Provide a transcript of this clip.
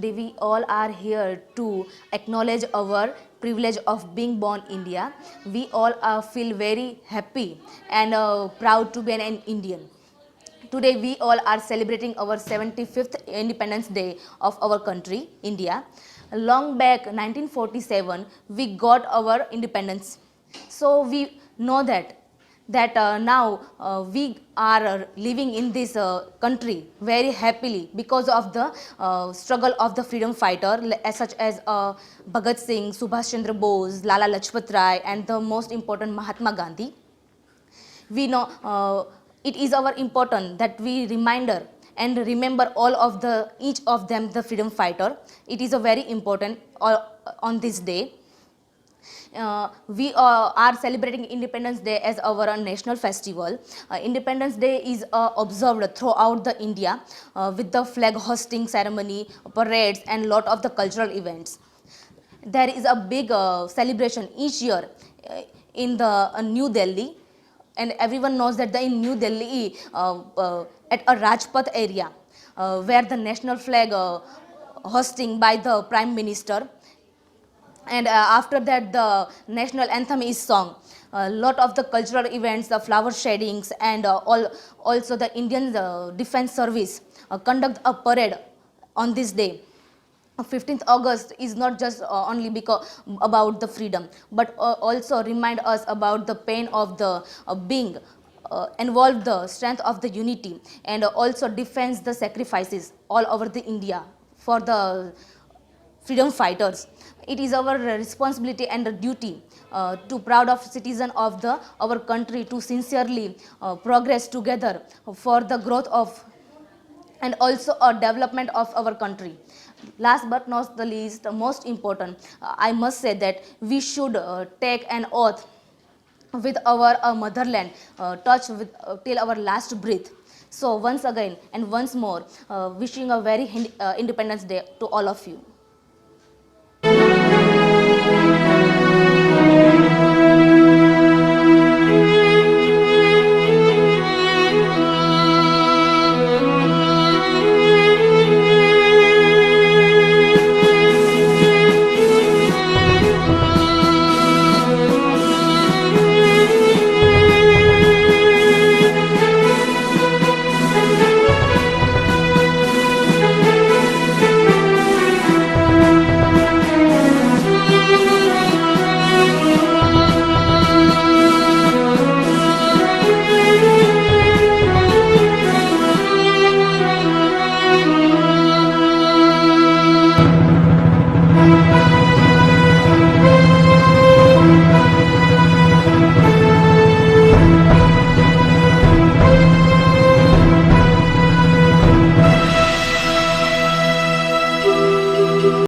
today we all are here to acknowledge our privilege of being born India. We all feel very happy and proud to be an Indian. Today we all are celebrating our 75th Independence Day of our country, India. Long back 1947, we got our independence. So we know that now we are living in this country very happily because of the struggle of the freedom fighter such as Bhagat Singh, Subhash Chandra Bose, Lala Lajpat Rai, and the most important Mahatma Gandhi. We know it is our important that we reminder and remember all of the each of them the freedom fighter. It is a very important on this day. We are celebrating Independence Day as our national festival. Independence Day is observed throughout the India with the flag hosting ceremony, parades, and lot of the cultural events. There is a big celebration each year in the New Delhi, and everyone knows that in New Delhi at a Rajpath area where the national flag hosting by the Prime Minister, and after that the national anthem is sung. A lot of the cultural events, the flower shadings, and also the Indian Defence Service conduct a parade on this day. 15th August is not just only because about the freedom, but also remind us about the pain of the being involved, the strength of the unity, and also defends the sacrifices all over the India for the freedom fighters. It is our responsibility and duty to proud of citizen of the our country to sincerely progress together for the growth of and also a development of our country. Last but not the least, the most important, I must say that we should take an oath with our motherland, touch with till our last breath. So once again and once more, wishing a very Independence Day to all of you.